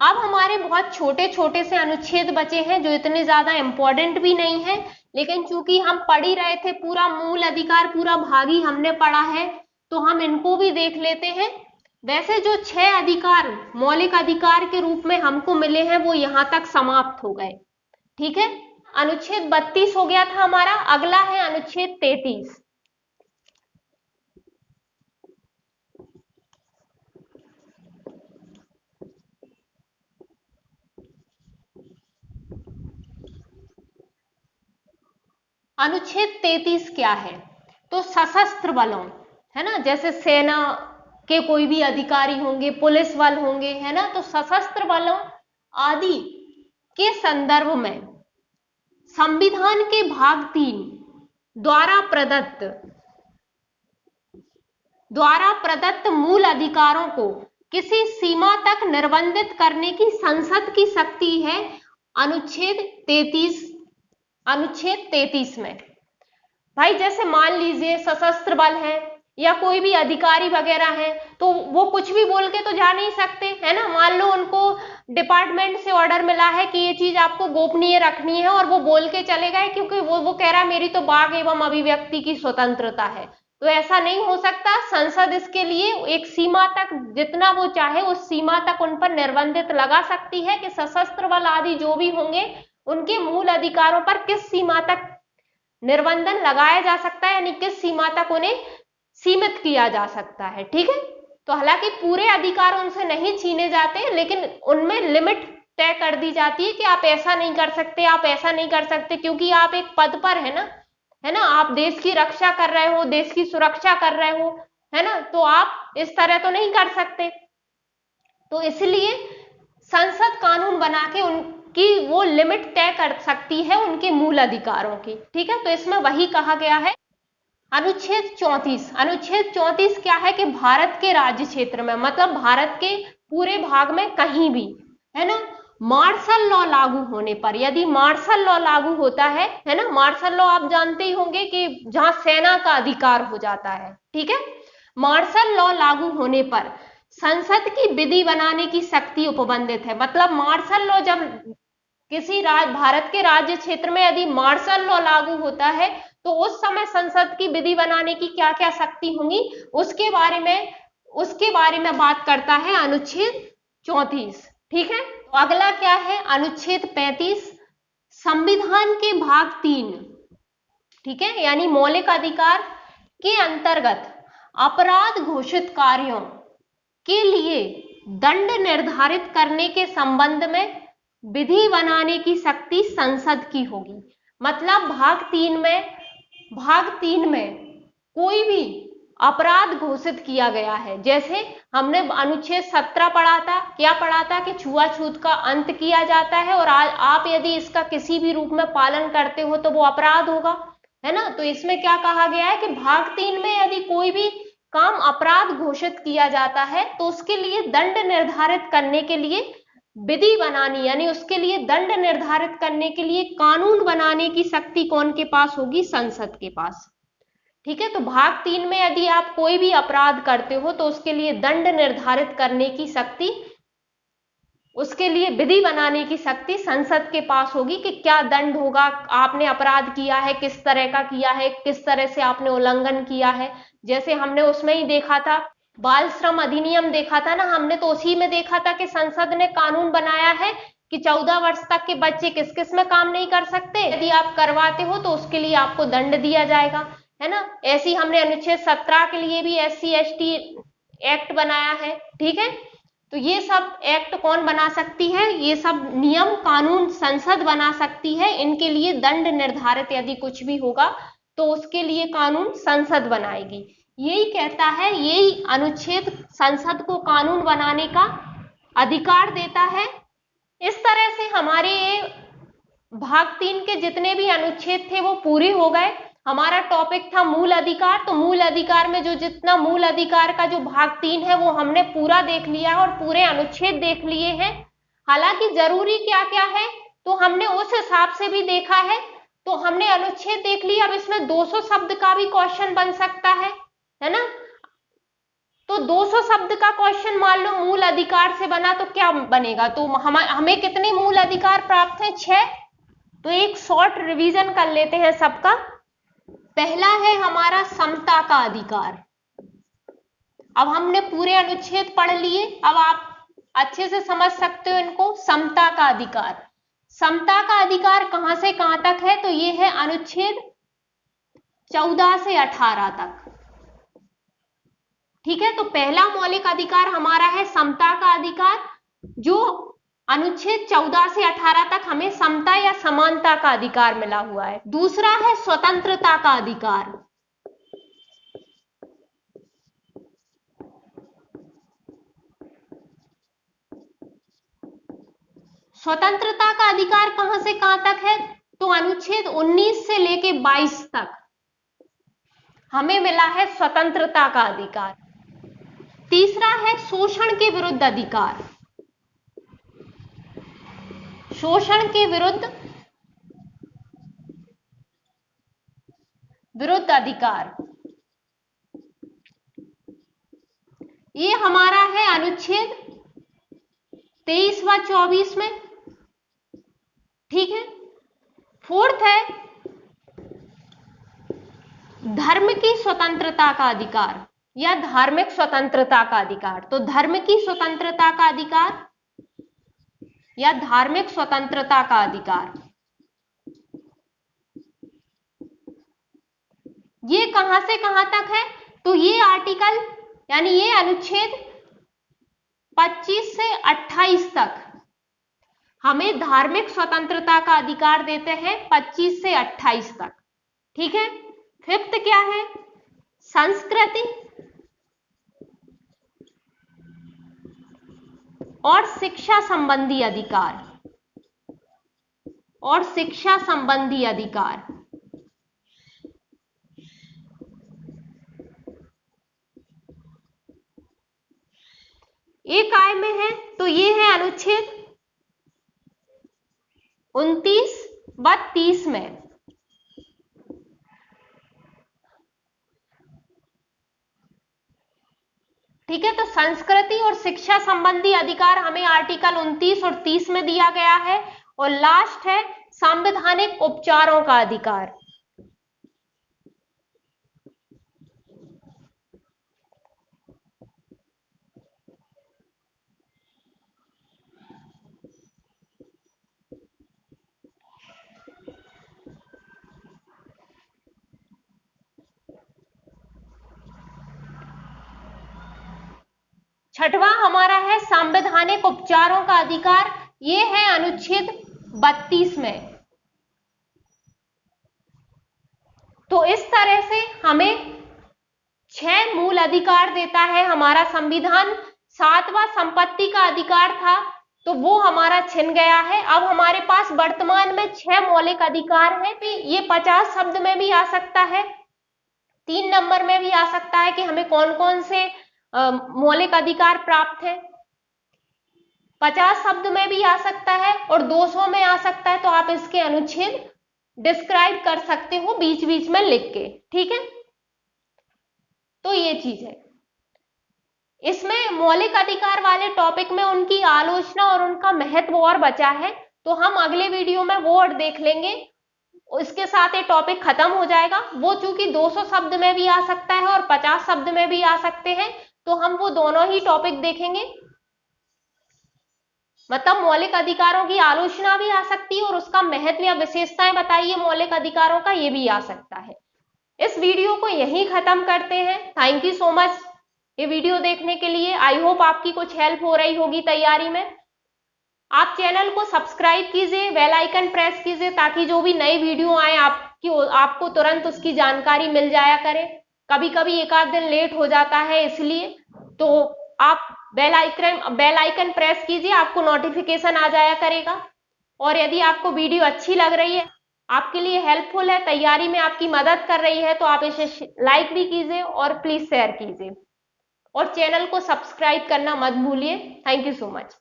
अब हमारे बहुत छोटे छोटे से अनुच्छेद बचे हैं जो इतने ज्यादा इंपॉर्टेंट भी नहीं है, लेकिन चूंकि हम पढ़ ही रहे थे, पूरा मूल अधिकार पूरा भाग ही हमने पढ़ा है, तो हम इनको भी देख लेते हैं। वैसे जो 6 अधिकार मौलिक अधिकार के रूप में हमको मिले हैं वो यहां तक समाप्त हो गए। ठीक है, अनुच्छेद 32 हो गया था हमारा। अगला है अनुच्छेद 33। अनुच्छेद 33 क्या है? तो सशस्त्र बलों, है ना, जैसे सेना के कोई भी अधिकारी होंगे, पुलिस बल होंगे, है ना, तो सशस्त्र बलों आदि के संदर्भ में संविधान के भाग 3 द्वारा प्रदत्त मूल अधिकारों को किसी सीमा तक निर्बंधित करने की संसद की शक्ति है अनुच्छेद 33 में। भाई जैसे मान लीजिए सशस्त्र बल है या कोई भी अधिकारी वगैरह है, तो वो कुछ भी बोल के तो जा नहीं सकते, है ना। मान लो उनको डिपार्टमेंट से ऑर्डर मिला है कि ये चीज आपको गोपनीय रखनी है और वो बोल के चले गए, क्योंकि वो कह रहा है मेरी तो वाक एवं अभिव्यक्ति की स्वतंत्रता है, तो ऐसा नहीं हो सकता। संसद इसके लिए एक सीमा तक, जितना वो चाहे उस सीमा तक उन पर निर्बंधित लगा सकती है कि सशस्त्र बल आदि जो भी होंगे उनके मूल अधिकारों पर किस सीमा तक निर्बंधन लगाया जा सकता है, यानी किस सीमा तक उन्हें सीमित किया जा सकता है। ठीक है, तो हालांकि पूरे अधिकार उनसे नहीं छीने जाते, लेकिन उनमें लिमिट तय कर दी जाती है कि आप ऐसा नहीं कर सकते, आप ऐसा नहीं कर सकते, क्योंकि आप एक पद पर है ना, आप देश की रक्षा कर रहे हो, देश की सुरक्षा कर रहे हो, है ना, तो आप इस तरह तो नहीं कर सकते। तो इसलिए संसद कानून बना के उनकी वो लिमिट तय कर सकती है उनके मूल अधिकारों की। ठीक है, तो इसमें वही कहा गया है। अनुच्छेद 34 क्या है कि भारत के राज्य क्षेत्र में, मतलब भारत के पूरे भाग में कहीं भी, है ना, मार्शल लॉ लागू होने पर, यदि मार्शल लॉ लागू होता है ना, मार्शल लॉ आप जानते ही होंगे कि जहां सेना का अधिकार हो जाता है। ठीक है, मार्शल लॉ लागू होने पर संसद की विधि बनाने की शक्ति उपबंधित है। मतलब मार्शल लॉ जब किसी भारत के राज्य क्षेत्र में यदि मार्शल लॉ लागू होता है, तो उस समय संसद की विधि बनाने की क्या क्या शक्ति होंगी, उसके बारे में बात करता है अनुच्छेद 34। ठीक है, तो अगला क्या है अनुच्छेद 35, संविधान के भाग 3, ठीक है, यानी मौलिक अधिकार के अंतर्गत अपराध घोषित कार्यों के लिए दंड निर्धारित करने के संबंध में विधि बनाने की शक्ति संसद की होगी। मतलब भाग 3 में कोई भी अपराध घोषित किया गया है, जैसे हमने अनुच्छेद 17 पढ़ा था, क्या पढ़ा था कि छुआछूत का अंत किया जाता है, और आप यदि इसका किसी भी रूप में पालन करते हो तो वो अपराध होगा, है ना। तो इसमें क्या कहा गया है कि भाग 3 में यदि कोई भी काम अपराध घोषित किया जाता है तो उसके लिए दंड निर्धारित करने के लिए विधि बनानी, यानी उसके लिए दंड निर्धारित करने के लिए कानून बनाने की शक्ति कौन के पास होगी, संसद के पास। ठीक है, तो भाग 3 में यदि आप कोई भी अपराध करते हो तो उसके लिए दंड निर्धारित करने की शक्ति, उसके लिए विधि बनाने की शक्ति संसद के पास होगी कि क्या दंड होगा, आपने अपराध किया है, किस तरह का किया है, किस तरह से आपने उल्लंघन किया है। जैसे हमने उसमें ही देखा था, बाल श्रम अधिनियम देखा था ना हमने, तो उसी में देखा था कि संसद ने कानून बनाया है कि 14 वर्ष तक के बच्चे किस किस में काम नहीं कर सकते, यदि आप करवाते हो तो उसके लिए आपको दंड दिया जाएगा, है ना। ऐसी हमने अनुच्छेद 17 के लिए भी SC/ST एक्ट बनाया है। ठीक है, तो ये सब एक्ट कौन बना सकती है, ये सब नियम कानून संसद बना सकती है। इनके लिए दंड निर्धारित यदि कुछ भी होगा तो उसके लिए कानून संसद बनाएगी। यही कहता है, यही अनुच्छेद संसद को कानून बनाने का अधिकार देता है। इस तरह से हमारे भाग 3 के जितने भी अनुच्छेद थे वो पूरे हो गए। हमारा टॉपिक था मूल अधिकार, तो मूल अधिकार में जो जितना मूल अधिकार का जो भाग 3 है वो हमने पूरा देख लिया और पूरे अनुच्छेद देख लिए हैं। हालांकि जरूरी क्या क्या है तो हमने उस हिसाब से भी देखा है। तो हमने अनुच्छेद देख लिया, अब इसमें 200 शब्द का भी क्वेश्चन बन सकता है ना। तो 200 शब्द का क्वेश्चन मान लो मूल अधिकार से बना तो क्या बनेगा, तो हमें कितने मूल अधिकार प्राप्त हैं, 6। तो एक शॉर्ट रिवीजन कर लेते हैं सबका। पहला है हमारा समता का अधिकार। अब हमने पूरे अनुच्छेद पढ़ लिए, अब आप अच्छे से समझ सकते हो इनको। समता का अधिकार, समता का अधिकार कहां से कहां तक है, तो ये है अनुच्छेद 14 से 18 तक। ठीक है, तो पहला मौलिक अधिकार हमारा है समता का अधिकार, जो अनुच्छेद 14 से 18 तक हमें समता या समानता का अधिकार मिला हुआ है। दूसरा है स्वतंत्रता का अधिकार। स्वतंत्रता का अधिकार कहां से कहां तक है, तो अनुच्छेद 19 से लेके 22 तक हमें मिला है स्वतंत्रता का अधिकार। तीसरा है शोषण के विरुद्ध अधिकार। शोषण के विरुद्ध अधिकार, ये हमारा है अनुच्छेद 23 व 24 में। ठीक है, फोर्थ है धर्म की स्वतंत्रता का अधिकार या धार्मिक स्वतंत्रता का अधिकार। तो धर्म की स्वतंत्रता का अधिकार या धार्मिक स्वतंत्रता का अधिकार, ये कहां से कहां तक है, तो ये आर्टिकल यानी ये अनुच्छेद 25 से 28 तक हमें धार्मिक स्वतंत्रता का अधिकार देते हैं, 25 से 28 तक। ठीक है, फिफ्थ क्या है, संस्कृति और शिक्षा संबंधी अधिकार। और शिक्षा संबंधी अधिकार, एक काय में है, तो ये है अनुच्छेद 29 व 30 में। ठीक है, तो संस्कृति और शिक्षा संबंधी अधिकार हमें आर्टिकल 29 और 30 में दिया गया है। और लास्ट है संवैधानिक उपचारों का अधिकार। छठवां हमारा है संवैधानिक उपचारों का अधिकार, ये है अनुच्छेद 32 में। तो इस तरह से हमें 6 मूल अधिकार देता है हमारा संविधान। 7वां संपत्ति का अधिकार था, तो वो हमारा छिन गया है। अब हमारे पास वर्तमान में 6 मौलिक अधिकार हैं। ये 50 शब्द में भी आ सकता है, 3 नंबर में भी आ सकता है कि हमें कौन कौन से मौलिक अधिकार प्राप्त है। 50 शब्द में भी आ सकता है और 200 में आ सकता है। तो आप इसके अनुच्छेद डिस्क्राइब कर सकते हो बीच बीच में लिख के। ठीक है, तो ये चीज है। इसमें मौलिक अधिकार वाले टॉपिक में उनकी आलोचना और उनका महत्व और बचा है, तो हम अगले वीडियो में वो और देख लेंगे। इसके साथ ये टॉपिक खत्म हो जाएगा। वो चूंकि 200 शब्द में भी आ सकता है और 50 शब्द में भी आ सकते हैं, तो हम वो दोनों ही टॉपिक देखेंगे। मतलब मौलिक अधिकारों की आलोचना भी आ सकती है और उसका महत्व या विशेषताएं बताइए मौलिक अधिकारों का, ये भी आ सकता है। इस वीडियो को यहीं खत्म करते हैं। थैंक यू सो मच ये वीडियो देखने के लिए। आई होप आपकी कुछ हेल्प हो रही होगी तैयारी में। आप चैनल को सब्सक्राइब कीजिए, बेल आइकन प्रेस कीजिए, ताकि जो भी नई वीडियो आए आपको तुरंत उसकी जानकारी मिल जाया करे। कभी कभी एक आध दिन लेट हो जाता है, इसलिए तो आप बेल आइकन प्रेस कीजिए, आपको नोटिफिकेशन आ जाया करेगा। और यदि आपको वीडियो अच्छी लग रही है, आपके लिए हेल्पफुल है, तैयारी में आपकी मदद कर रही है, तो आप इसे लाइक भी कीजिए और प्लीज शेयर कीजिए और चैनल को सब्सक्राइब करना मत भूलिए। Thank you so much.